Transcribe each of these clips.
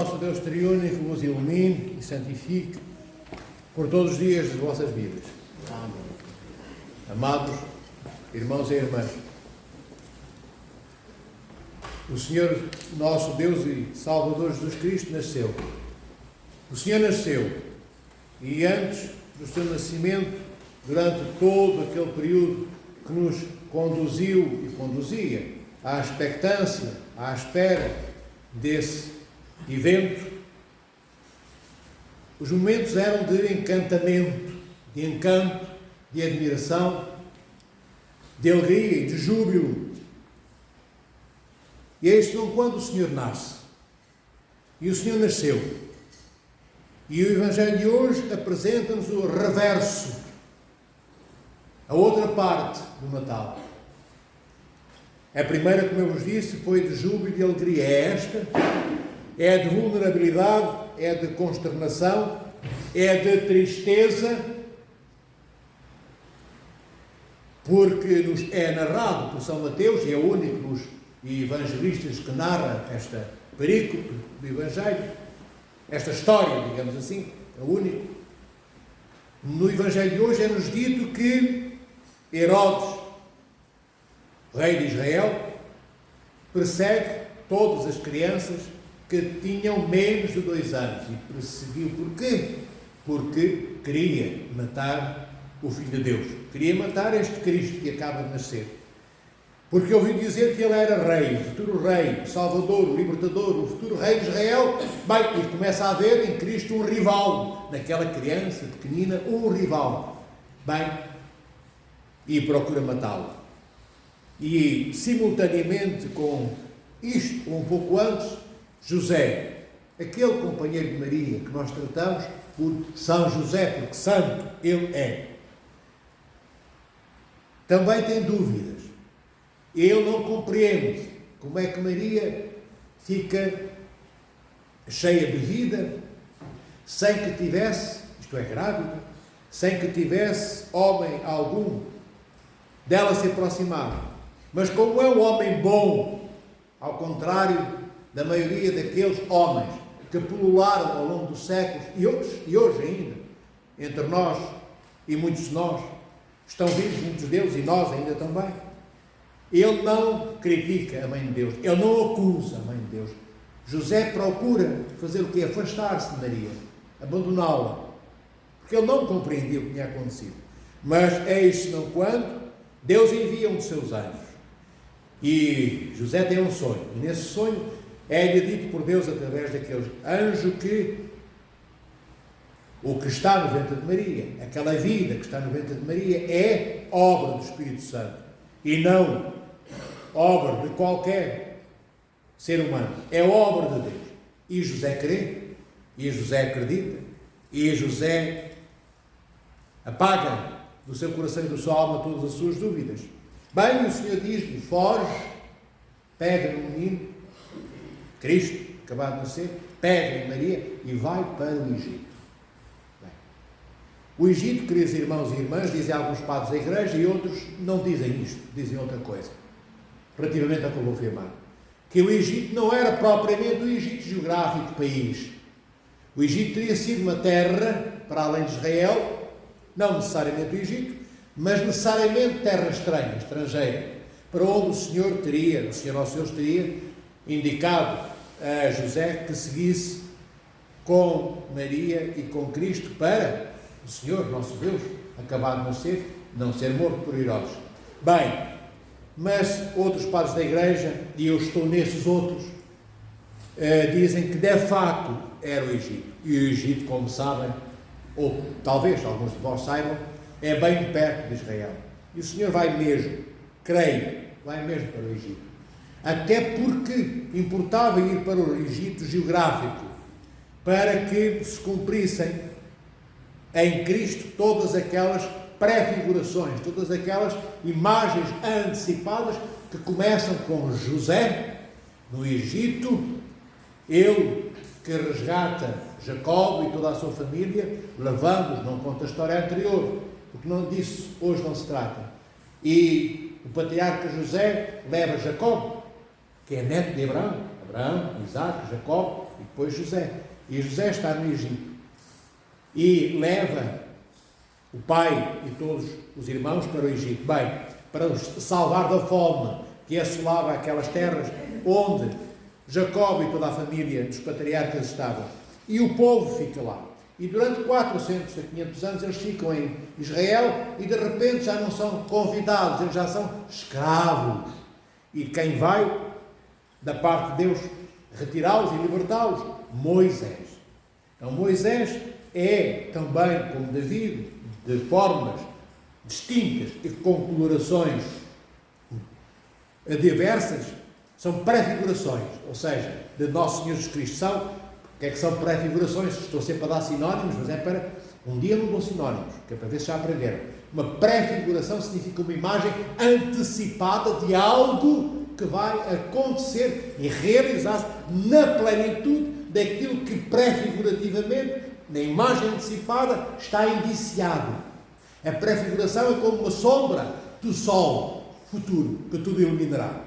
nosso Deus triúnico vos ilumine e santifique por todos os dias de vossas vidas. Amém. Amados irmãos e irmãs, o Senhor nosso Deus e Salvador Jesus Cristo nasceu. O Senhor nasceu e antes do seu nascimento, durante todo aquele período que nos conduziu e conduzia à expectância, à espera desse evento, os momentos eram de encantamento, de encanto, de admiração, de alegria e de júbilo. E é isto quando o Senhor nasce. E o Senhor nasceu. E o Evangelho de hoje apresenta-nos o reverso, a outra parte do Natal. A primeira, como eu vos disse, foi de júbilo e de alegria. É esta, é de vulnerabilidade, é de consternação, é de tristeza, porque nos é narrado por São Mateus, e é o único dos evangelistas que narra esta perícope do Evangelho, esta história, digamos assim, é o único. No Evangelho de hoje é-nos dito que Herodes, rei de Israel, persegue todas as crianças que tinham menos de 2 anos. E perseguiu porquê? Porque queria matar o Filho de Deus. Queria matar este Cristo que acaba de nascer. Porque ouviu dizer que ele era rei, o futuro rei, o salvador, o libertador, o futuro rei de Israel. Bem, e começa a haver em Cristo um rival, naquela criança pequenina, um rival. Bem, e procura matá-lo. E, simultaneamente com isto, um pouco antes, José, aquele companheiro de Maria que nós tratamos por São José, porque santo ele é, também tem dúvidas. Ele não compreende como é que Maria fica cheia de vida, sem que tivesse, isto é, grávida, sem que tivesse homem algum dela se aproximar. Mas como é um homem bom, ao contrário da maioria daqueles homens que pulularam ao longo dos séculos, e hoje ainda, entre nós e muitos de nós, estão vivos muitos deles e nós ainda também, ele não critica a Mãe de Deus, ele não acusa a Mãe de Deus. José procura fazer o quê? Afastar-se de Maria, abandoná-la, porque ele não compreendia o que tinha acontecido. Mas eis não quando Deus envia um dos seus anjos. E José tem um sonho, e nesse sonho é-lhe dito por Deus através daquele anjo que o que está no ventre de Maria, aquela vida que está no ventre de Maria, é obra do Espírito Santo e não obra de qualquer ser humano, é obra de Deus. E José crê, e José acredita, e José apaga do seu coração e da sua alma todas as suas dúvidas. Bem, o Senhor diz-lhe, foge, pega no menino, Cristo, acabado de nascer, pega em Maria e vai para o Egito. Bem, o Egito, queridos irmãos e irmãs, dizem alguns padres da Igreja e outros não dizem isto, dizem outra coisa, relativamente ao que eu vou afirmar. Que o Egito não era propriamente o Egito geográfico país. O Egito teria sido uma terra, para além de Israel, não necessariamente o Egito, mas necessariamente terra estranha, estrangeira, para onde o Senhor Nosso Deus teria indicado a José que seguisse com Maria e com Cristo para o Senhor, nosso Deus, acabado de nascer, não ser morto por Herodes. Bem, mas outros padres da Igreja, e eu estou nesses outros, dizem que de facto era o Egito. E o Egito, como sabem, ou talvez alguns de vós saibam, é bem perto de Israel. E o Senhor vai mesmo, creio, vai mesmo para o Egito. Até porque importava ir para o Egito geográfico, para que se cumprissem em Cristo todas aquelas pré-figurações, todas aquelas imagens antecipadas que começam com José, no Egito, ele que resgata Jacó e toda a sua família, levando-os, não conta a história anterior, porque não disso hoje não se trata. E o patriarca José leva Jacó, que é neto de Abraão, Isaac, Jacó, e depois José. E José está no Egito e leva o pai e todos os irmãos para o Egito, bem, para os salvar da fome que assolava aquelas terras onde Jacó e toda a família dos patriarcas estavam. E o povo fica lá. E durante 400 a 500 anos eles ficam em Israel e de repente já não são convidados, eles já são escravos. E quem vai, da parte de Deus, retirá-los e libertá-los? Moisés. Então Moisés é também, como David, de formas distintas e com colorações diversas, são prefigurações, ou seja, de Nosso Senhor Jesus Cristo. O que é que são prefigurações? Estou sempre a dar sinónimos, mas é para... Um dia não dou sinónimos, que é para ver se já aprenderam. Uma prefiguração significa uma imagem antecipada de algo que vai acontecer e realizar-se na plenitude daquilo que prefigurativamente, na imagem antecipada, está indiciado. A prefiguração é como uma sombra do sol futuro, que tudo iluminará.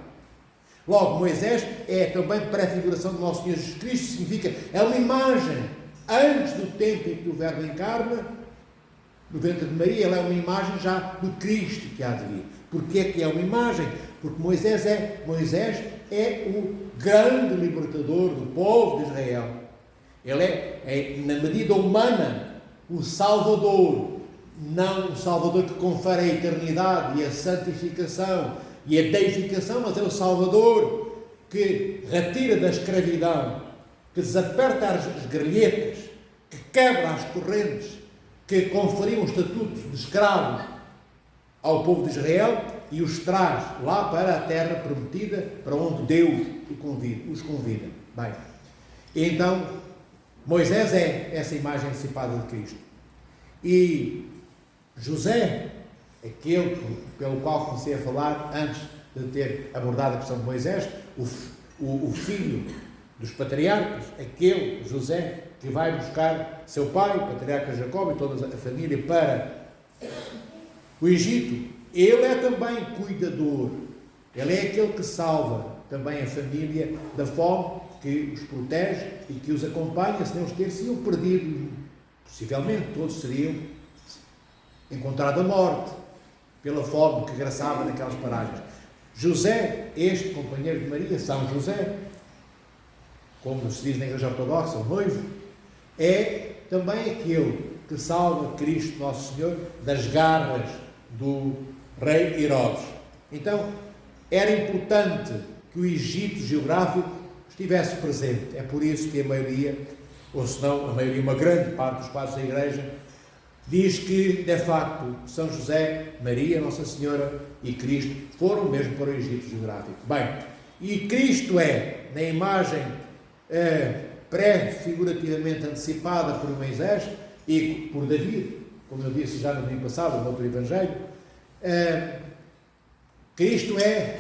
Logo, Moisés é também prefiguração do nosso Senhor Jesus Cristo, significa, é uma imagem, antes do tempo em que o Verbo encarna, no ventre de Maria, ela é uma imagem já do Cristo que há de vir. Porquê é que é uma imagem? Porque Moisés é o grande libertador do povo de Israel. Ele é, na medida humana, o Salvador, não o Salvador que confere a eternidade e a santificação e a deificação, mas é o Salvador que retira da escravidão, que desaperta as grelhetas, que quebra as correntes, que conferiam o estatuto de escravos ao povo de Israel e os traz lá para a terra prometida, para onde Deus os convida. Bem, então, Moisés é essa imagem antecipada de Cristo. E José, aquele pelo qual comecei a falar antes de ter abordado a questão de Moisés, o filho dos patriarcas, aquele José que vai buscar seu pai, o patriarca Jacó e toda a família para o Egito. Ele é também cuidador, ele é aquele que salva também a família da fome, que os protege e que os acompanha, senão eles teriam perdido, possivelmente todos seriam encontrados a morte pela fome que graçava naquelas paragens. José, este companheiro de Maria, São José, como se diz na Igreja Ortodoxa, o noivo, é também aquele que salva Cristo Nosso Senhor das garras do rei Herodes. Então, era importante que o Egito geográfico estivesse presente. É por isso que a maioria, ou se não a maioria, uma grande parte dos padres da Igreja, diz que, de facto, São José, Maria, Nossa Senhora e Cristo foram mesmo para o Egito geográfico. Bem, e Cristo é, na imagem pré-figurativamente antecipada por Moisés e por David, como eu disse já no domingo passado, no outro Evangelho, Cristo é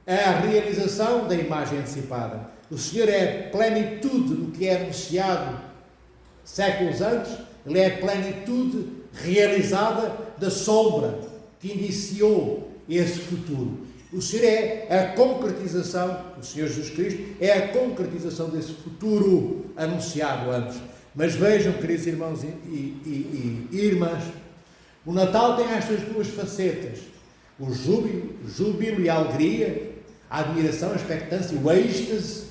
a realização da imagem antecipada. O Senhor é a plenitude do que é anunciado séculos antes, Ele é a plenitude realizada da sombra que iniciou esse futuro. O Senhor é a concretização, o Senhor Jesus Cristo é a concretização desse futuro anunciado antes. Mas vejam, queridos irmãos e irmãs, o Natal tem estas duas facetas: o júbilo e a alegria, a admiração, a expectância, o êxtase,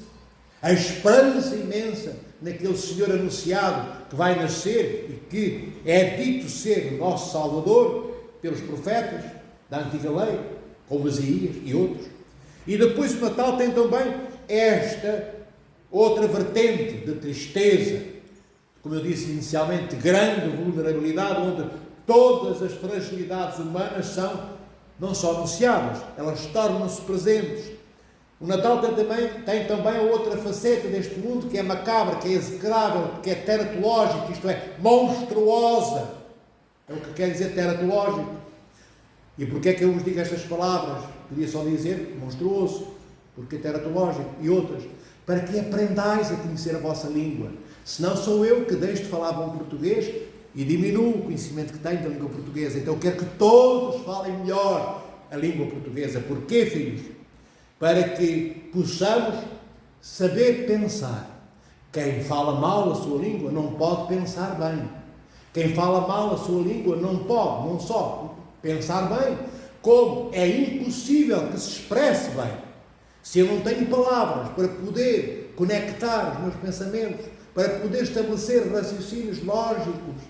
a esperança imensa naquele Senhor anunciado que vai nascer e que é dito ser o nosso Salvador pelos profetas da Antiga Lei, como Isaías e outros. E depois o Natal tem também esta outra vertente de tristeza, como eu disse inicialmente, de grande vulnerabilidade, onde todas as fragilidades humanas são não só anunciadas, elas tornam-se presentes. O Natal tem também a outra faceta deste mundo, que é macabra, que é execrável, que é teratológica, isto é, monstruosa. É o que quer dizer teratológico. E porquê é que eu vos digo estas palavras? Podia só dizer monstruoso, porque teratológico e outras. Para que aprendais a conhecer a vossa língua. Senão sou eu que deixo de falar bom português e diminuo o conhecimento que tenho da língua portuguesa. Então eu quero que todos falem melhor a língua portuguesa. Porquê, filhos? Para que possamos saber pensar, Quem fala mal a sua língua não pode pensar bem. Quem fala mal a sua língua não pode, não só pensar bem, como é impossível que se expresse bem. Se eu não tenho palavras para poder conectar os meus pensamentos, para poder estabelecer raciocínios lógicos,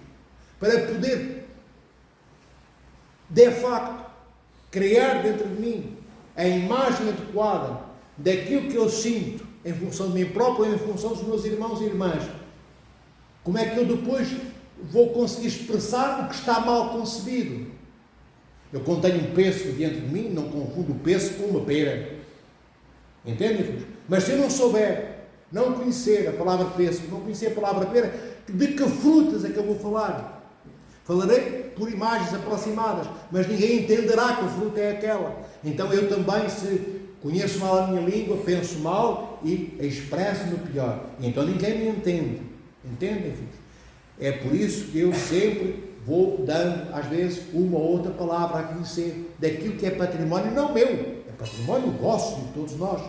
para poder, de facto, criar dentro de mim a imagem adequada daquilo que eu sinto em função de mim próprio ou em função dos meus irmãos e irmãs, como é que eu depois vou conseguir expressar o que está mal concebido? Eu, quando tenho um pêssego diante de mim, não confundo o pêssego com uma pera. Entendem, filhos? Mas se eu não souber, não conhecer a palavra pêssego, não conhecer a palavra pera, de que frutas é que eu vou falar? Falarei por imagens aproximadas, mas ninguém entenderá que a fruta é aquela. Então eu também, se conheço mal a minha língua, penso mal e expresso-me pior. E então ninguém me entende. Entendem, filhos? É por isso que eu sempre vou dando, às vezes, uma ou outra palavra a conhecer daquilo que é património, não meu, é património vosso, de todos nós,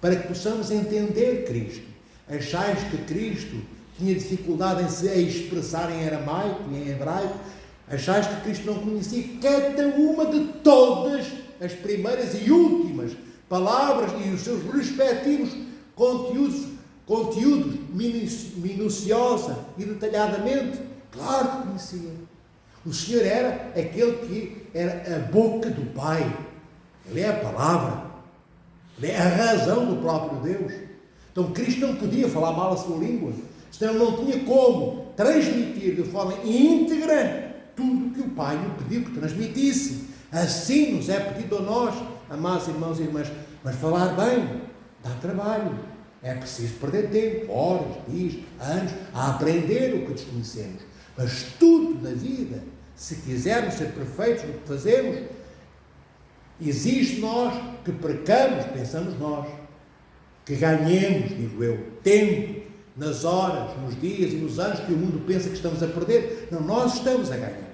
para que possamos entender Cristo. Achais que Cristo tinha dificuldade em se expressar em aramaico e em hebraico? Achais que Cristo não conhecia cada uma de todas as primeiras e últimas palavras e os seus respectivos conteúdos minuciosa e detalhadamente? Claro que conhecia. O Senhor era aquele que era a boca do Pai. Ele é a palavra. Ele é a razão do próprio Deus. Então Cristo não podia falar mal a sua língua, senão não tinha como transmitir de forma íntegra tudo o que o Pai lhe pediu que transmitisse. Assim nos é pedido a nós, amados irmãos e irmãs. Mas falar bem dá trabalho. É preciso perder tempo, horas, dias, anos, a aprender o que desconhecemos. Mas tudo na vida, se quisermos ser perfeitos no que fazemos, exige nós que percamos, pensamos nós, que ganhemos, digo eu, tempo nas horas, nos dias e nos anos que o mundo pensa que estamos a perder. Não, nós estamos a ganhar.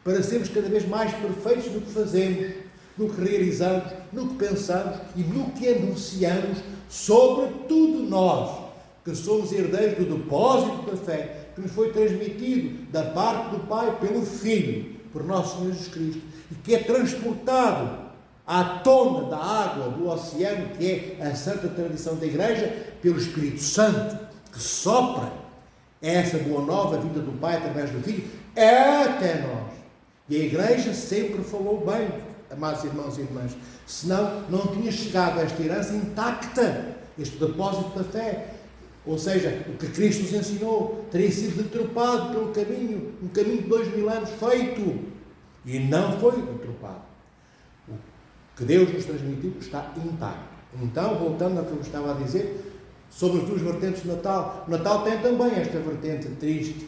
Para sermos cada vez mais perfeitos no que fazemos, no que realizamos, no que pensamos e no que anunciamos, sobretudo nós, que somos herdeiros do depósito da fé, que nos foi transmitido da parte do Pai pelo Filho, por nosso Senhor Jesus Cristo, e que é transportado à tona da água do oceano, que é a santa tradição da Igreja, pelo Espírito Santo, que sopra essa boa nova vinda do Pai através do Filho, até nós. E a Igreja sempre falou bem, amados irmãos e irmãs, senão não tinha chegado a esta herança intacta, este depósito da fé. Ou seja, o que Cristo nos ensinou teria sido deturpado pelo caminho, um caminho de 2000 anos feito, e não foi deturpado. O que Deus nos transmitiu está intacto. Então, voltando ao que eu estava a dizer, sobre as duas vertentes do Natal, o Natal tem também esta vertente triste,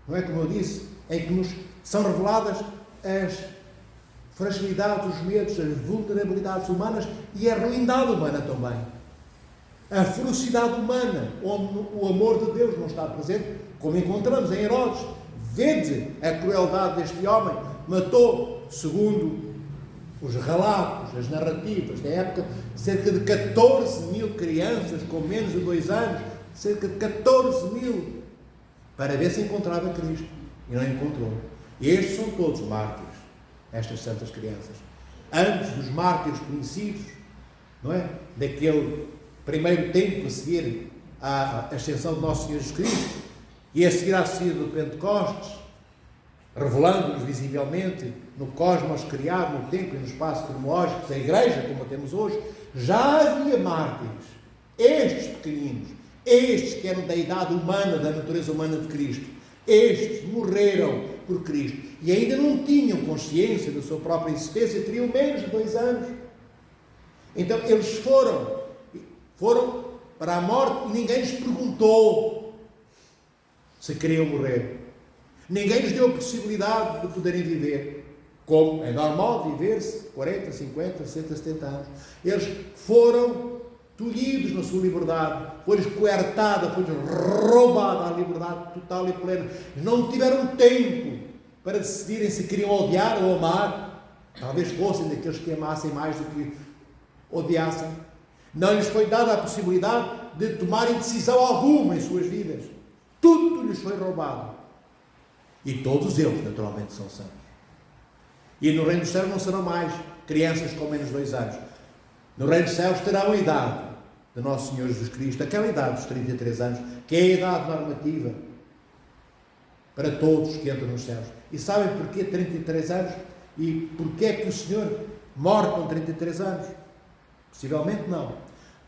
não é, como eu disse, em que nos são reveladas as fragilidades, os medos, as vulnerabilidades humanas e a ruindade humana também. A ferocidade humana, onde o amor de Deus não está presente, como encontramos em Herodes. Vede a crueldade deste homem. Matou, segundo os relatos, as narrativas da época, cerca de 14 mil crianças com menos de 2 anos, cerca de 14 mil, para ver se encontrava Cristo. E não encontrou. E estes são todos mártires, estas santas crianças. Antes dos mártires conhecidos, não é? Daquele primeiro tempo a seguir à ascensão de nosso Senhor Jesus Cristo, e a seguir à subida do Pentecostes, revelando-nos visivelmente no cosmos criado, no tempo e no espaço cronológico, a Igreja, como a temos hoje, já havia mártires, estes pequeninos, estes que eram da idade humana, da natureza humana de Cristo, estes morreram por Cristo, e ainda não tinham consciência da sua própria existência, teriam menos de 2 anos. Então eles foram para a morte e ninguém lhes perguntou se queriam morrer. Ninguém lhes deu a possibilidade de poderem viver, como é normal viver-se 40, 50, 60, 70 anos. Eles foram tolhidos na sua liberdade, foi-lhes coartada, foi-lhes roubada a liberdade total e plena. Não tiveram tempo para decidirem se queriam odiar ou amar. Talvez fossem daqueles que amassem mais do que odiassem. Não lhes foi dada a possibilidade de tomarem decisão alguma em suas vidas. Tudo lhes foi roubado. E todos eles, naturalmente, são santos. E no reino dos céus não serão mais crianças com menos de 2 anos. No reino dos céus terão a idade de Nosso Senhor Jesus Cristo, aquela idade dos 33 anos, que é a idade normativa para todos que entram nos céus. E sabem porquê 33 anos? E porquê é que o Senhor morre com 33 anos? Possivelmente não.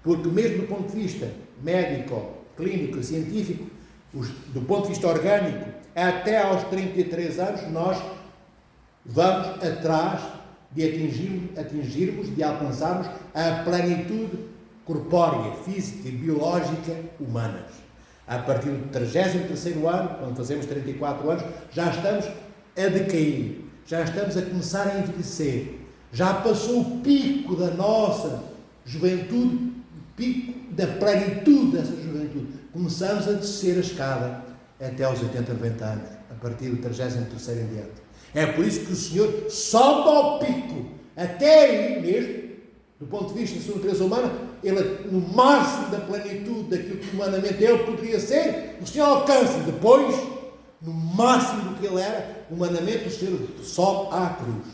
Porque mesmo do ponto de vista médico, clínico, científico, do ponto de vista orgânico, até aos 33 anos nós vamos atrás de atingirmos, de alcançarmos a plenitude corpórea, física e biológica humanas. A partir do 33º ano, quando fazemos 34 anos, já estamos a decair, já estamos a começar a envelhecer, já passou o pico da nossa juventude, o pico da plenitude dessa juventude. Começamos a descer a escada até aos 80, 90 anos, a partir do 33º em diante. É por isso que o Senhor sobe ao pico, até aí mesmo, do ponto de vista da sua natureza humana, ele, no máximo da plenitude daquilo que humanamente ele poderia ser, o Senhor alcança. Depois, no máximo do que ele era, humanamente, o Senhor sobe à cruz.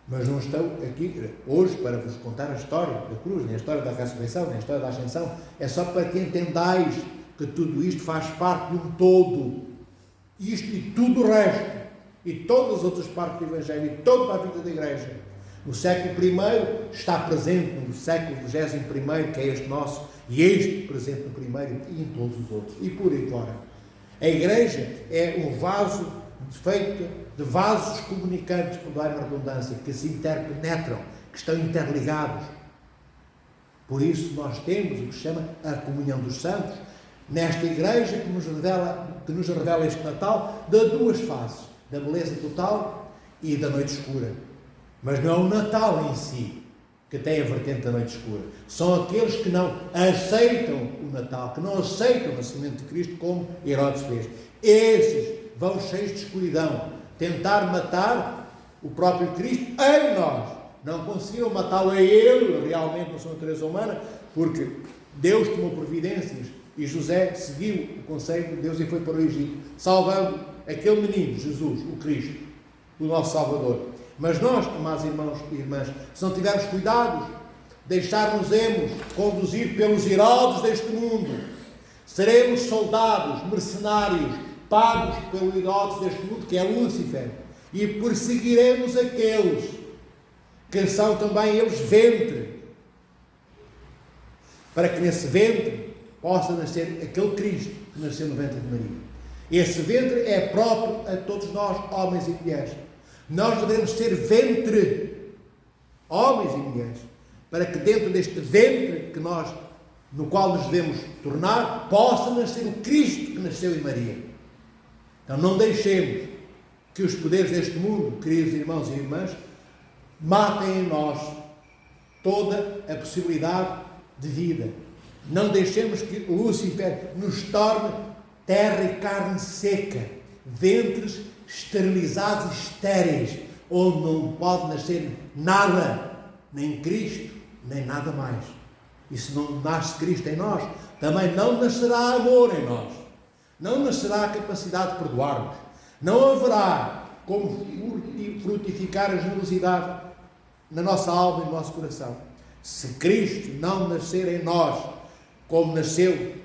Mas não estou aqui hoje para vos contar a história da cruz, nem a história da ressurreição, nem a história da ascensão. É só para que entendais que tudo isto faz parte de um todo. Isto e tudo o resto, e todas as outras partes do Evangelho, e toda a vida da Igreja, no século I está presente no século XXI, que é este nosso, e este presente no primeiro e em todos os outros, e por aí fora. A Igreja é um vaso feito de vasos comunicantes, por dar uma redundância, que se interpenetram, que estão interligados. Por isso nós temos o que se chama a comunhão dos santos, nesta Igreja que nos revela este Natal, de 2 faces, da beleza total e da noite escura. Mas não é o Natal em si que tem a vertente da noite escura. São aqueles que não aceitam o Natal, que não aceitam o nascimento de Cristo, como Herodes fez. Esses vão cheios de escuridão, tentar matar o próprio Cristo em nós. Não conseguiram matá-lo a ele, realmente, na sua natureza humana, porque Deus tomou providências e José seguiu o conselho de Deus e foi para o Egito, salvando aquele menino, Jesus, o Cristo, o nosso Salvador. Mas nós, amados irmãos e irmãs, se não tivermos cuidados, deixar-nos-emos conduzir pelos Herodes deste mundo, seremos soldados, mercenários, pagos pelo Herodes deste mundo, que é Lúcifer, e perseguiremos aqueles que são também eles ventre, para que nesse ventre possa nascer aquele Cristo que nasceu no ventre de Maria. Esse ventre é próprio a todos nós, homens e mulheres. Nós devemos ser ventre, homens e mulheres, para que dentro deste ventre no qual nos devemos tornar, possa nascer o Cristo que nasceu em Maria. Então não deixemos que os poderes deste mundo, queridos irmãos e irmãs, matem em nós toda a possibilidade de vida. Não deixemos que Lúcifer nos torne terra e carne seca, ventres esterilizados e estéreis, onde não pode nascer nada, nem Cristo, nem nada mais. E se não nasce Cristo em nós, também não nascerá amor em nós, não nascerá a capacidade de perdoarmos, não haverá como frutificar a generosidade na nossa alma e no nosso coração. Se Cristo não nascer em nós, como nasceu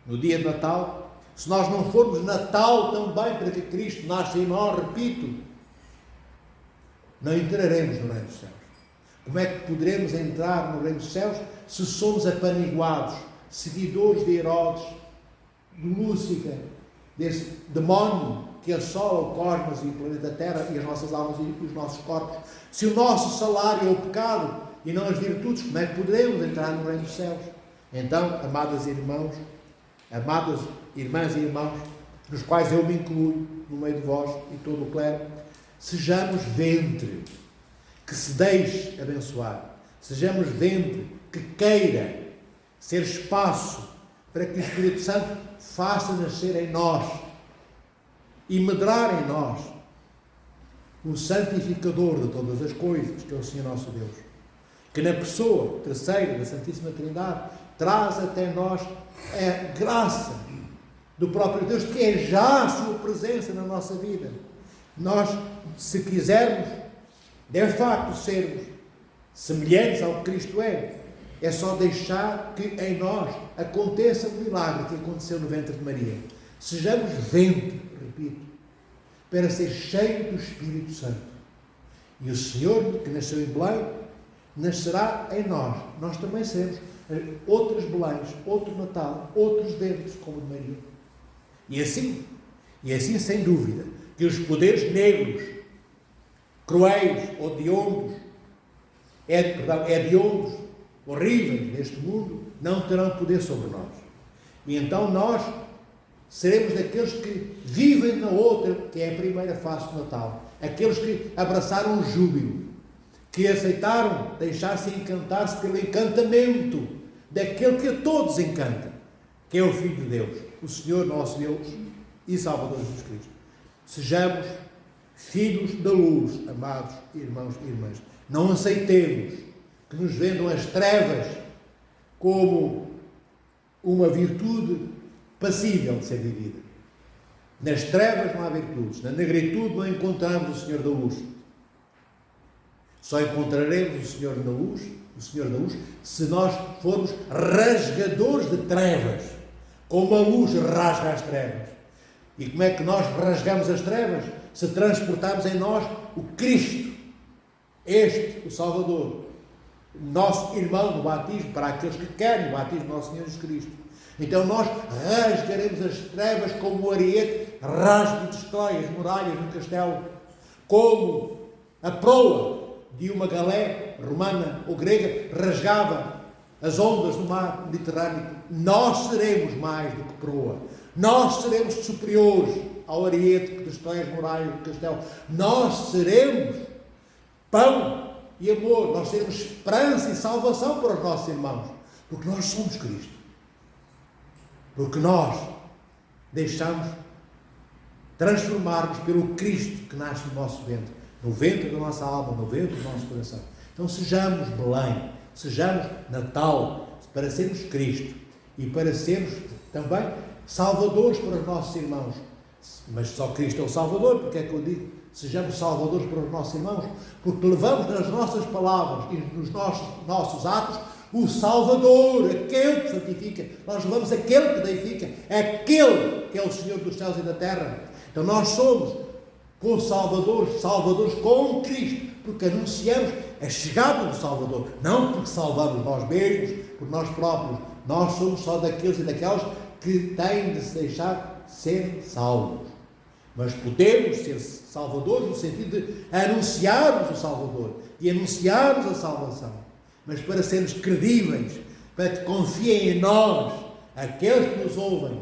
no dia de Natal, se nós não formos Natal também para que Cristo nasça em nós, repito, não entraremos no reino dos céus. Como é que poderemos entrar no reino dos céus se somos apaniguados, seguidores de Herodes, de Lúcifer, desse demónio que assola o cosmos e o planeta Terra e as nossas almas e os nossos corpos? Se o nosso salário é o pecado e não as virtudes, como é que poderemos entrar no reino dos céus? Então, amadas irmãs e irmãos, nos quais eu me incluo no meio de vós e todo o clero, sejamos ventre que se deixe abençoar, sejamos ventre que queira ser espaço para que o Espírito Santo faça nascer em nós e medrar em nós o santificador de todas as coisas, que é o Senhor nosso Deus, que na pessoa terceira da Santíssima Trindade traz até nós a graça do próprio Deus, que é já a sua presença na nossa vida. Nós, se quisermos, de facto, sermos semelhantes ao que Cristo é só deixar que em nós aconteça o milagre que aconteceu no ventre de Maria. Sejamos ventre, repito, para ser cheio do Espírito Santo. E o Senhor, que nasceu em Belém, nascerá em nós. Nós também seremos outros Beléns, outro Natal, outros ventres, como de Maria. E assim, sem dúvida, que os poderes negros, cruéis, hediondos, horríveis deste mundo, não terão poder sobre nós. E então nós seremos daqueles que vivem na outra, que é a primeira face do Natal. Aqueles que abraçaram o júbilo, que aceitaram deixar-se encantar-se pelo encantamento daquele que a todos encanta, que é o Filho de Deus, o Senhor nosso Deus e Salvador Jesus Cristo. Sejamos filhos da luz, amados irmãos e irmãs. Não aceitemos que nos vendam as trevas como uma virtude passível de ser vivida. Nas trevas não há virtudes, na negritude não encontramos o Senhor da luz. Só encontraremos o Senhor da luz, se nós formos rasgadores de trevas, como a luz rasga as trevas. E como é que nós rasgamos as trevas? Se transportarmos em nós o Cristo, o Salvador, nosso irmão no batismo, para aqueles que querem o batismo do nosso Senhor Jesus Cristo. Então nós rasgaremos as trevas como o ariete rasga e destrói as muralhas do castelo, como a proa de uma galé romana ou grega rasgava as ondas do mar Mediterrâneo. Nós seremos mais do que proa. Nós seremos superiores ao ariete que destrói as muralhas do castelo. Nós seremos pão e amor. Nós seremos esperança e salvação para os nossos irmãos. Porque nós somos Cristo. Porque nós deixamos transformar-nos pelo Cristo que nasce no nosso ventre. No ventre da nossa alma, no ventre do nosso coração. Então sejamos Belém, sejamos Natal, para sermos Cristo e para sermos também salvadores para os nossos irmãos. Mas só Cristo é o Salvador, porque é que eu digo, sejamos salvadores para os nossos irmãos, porque levamos nas nossas palavras e nos nossos atos o Salvador, aquele que santifica. Nós levamos aquele que deifica, aquele que é o Senhor dos céus e da terra. Então nós somos salvadores com Cristo, porque anunciamos a chegada do Salvador, não porque salvamos nós mesmos, por nós próprios. Nós somos só daqueles e daquelas que têm de se deixar ser salvos. Mas podemos ser salvadores no sentido de anunciarmos o Salvador, de anunciarmos a salvação. Mas para sermos credíveis, para que confiem em nós, aqueles que nos ouvem,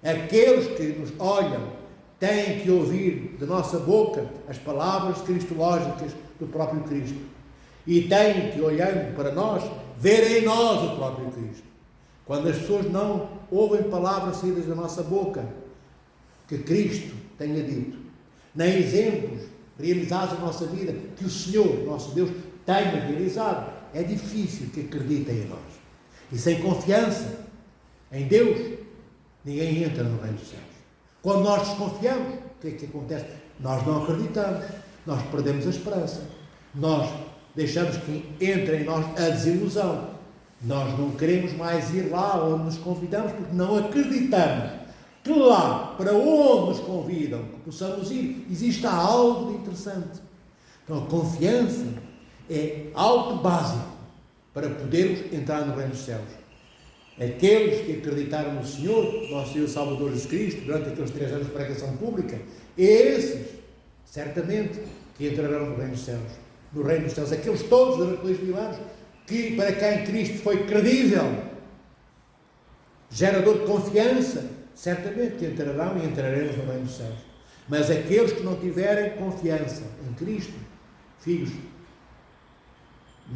aqueles que nos olham, têm que ouvir de nossa boca as palavras cristológicas do próprio Cristo. E têm que, olhando para nós, ver em nós o próprio Cristo. Quando as pessoas não ouvem palavras saídas da nossa boca, que Cristo tenha dito, nem exemplos realizados na nossa vida, que o Senhor, nosso Deus, tenha realizado, é difícil que acreditem em nós. E sem confiança em Deus, ninguém entra no reino dos céus. Quando nós desconfiamos, o que é que acontece? Nós não acreditamos, nós perdemos a esperança, nós deixamos que entre em nós a desilusão, nós não queremos mais ir lá onde nos convidamos, porque não acreditamos que lá, para onde nos convidam, que possamos ir, existe algo de interessante. Então a confiança é algo básico para podermos entrar no reino dos céus. Aqueles que acreditaram no Senhor, nosso Senhor Salvador Jesus Cristo, durante aqueles 3 anos de pregação pública, esses, certamente, que entrarão no reino dos céus. No reino dos céus, aqueles todos durante 2000 anos, que para quem Cristo foi credível, gerador de confiança, certamente que entrarão e entraremos no reino dos céus. Mas aqueles que não tiverem confiança em Cristo, filhos,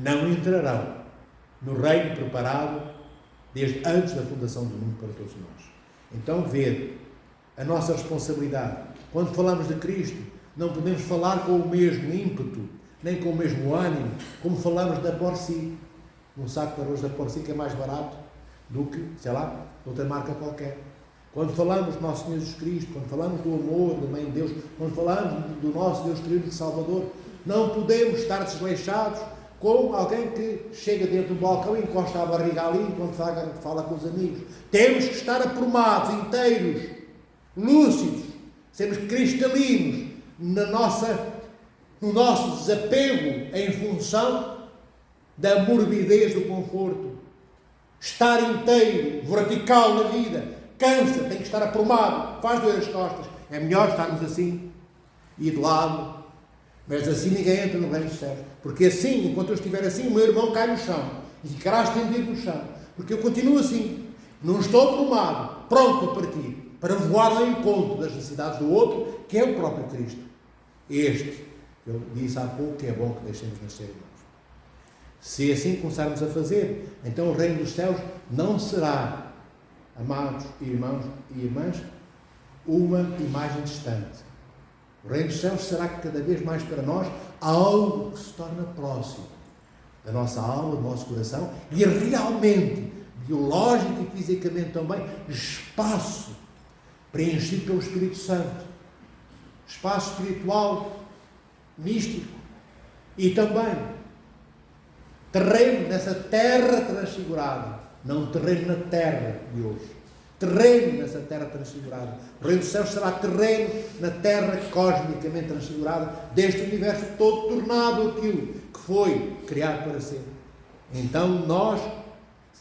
não entrarão no reino preparado desde antes da fundação do mundo para todos nós. Então, ver a nossa responsabilidade. Quando falamos de Cristo, não podemos falar com o mesmo ímpeto, nem com o mesmo ânimo, como falamos da Porci. Um saco de arroz da Porci, que é mais barato, do que, sei lá, outra marca qualquer. Quando falamos do nosso Senhor Jesus Cristo, quando falamos do amor da Mãe de Deus, quando falamos do nosso Deus querido e Salvador, não podemos estar desleixados como alguém que chega dentro do balcão e encosta a barriga ali enquanto fala com os amigos. Temos que estar aprumados, inteiros, lúcidos, sermos cristalinos no nosso desapego em função da morbidez do conforto. Estar inteiro, vertical na vida, cansa, tem que estar aprumado, faz doer as costas. É melhor estarmos assim e de lado, mas assim ninguém entra no reino dos céus. Porque assim, enquanto eu estiver assim, o meu irmão cai no chão e ficará estendido no chão. Porque eu continuo assim, não estou aprumado, pronto a partir, para voar ao encontro das necessidades do outro, que é o próprio Cristo. Este, eu disse há pouco, que é bom que deixemos nascer, irmãos. Se assim começarmos a fazer, então o reino dos céus não será, amados irmãos e irmãs, uma imagem distante. O reino dos céus será cada vez mais para nós algo que se torna próximo da nossa alma, do nosso coração e realmente, biológico e fisicamente também, espaço preenchido pelo Espírito Santo. Espaço espiritual, místico e também terreno nessa terra transfigurada. Não terreno na terra de hoje. Terreno nessa terra transfigurada. O reino dos céus será terreno na terra cosmicamente transfigurada, deste universo todo tornado aquilo que foi criado para ser. Então nós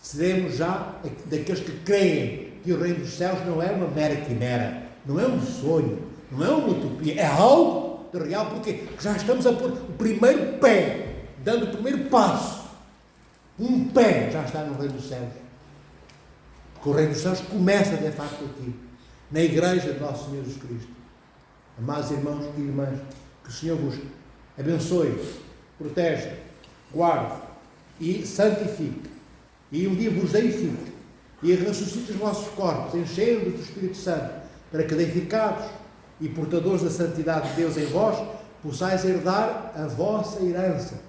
seremos já daqueles que creem que o reino dos céus não é uma mera quimera, não é um sonho, não é uma utopia, é algo de real, porque já estamos a pôr o primeiro pé, dando o primeiro passo. Um pé já está no reino dos céus. Porque o reino dos céus começa de facto aqui, na igreja de nosso Senhor Jesus Cristo. Amados irmãos e irmãs, que o Senhor vos abençoe, proteja, guarde e santifique, e um dia vos deifique, e ressuscite os vossos corpos, enchendo-os do Espírito Santo, para que, edificados e portadores da santidade de Deus em vós, possais herdar a vossa herança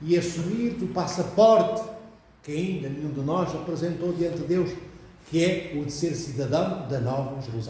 e assumir o passaporte que ainda nenhum de nós apresentou diante de Deus, que é o de ser cidadão da Nova Jerusalém.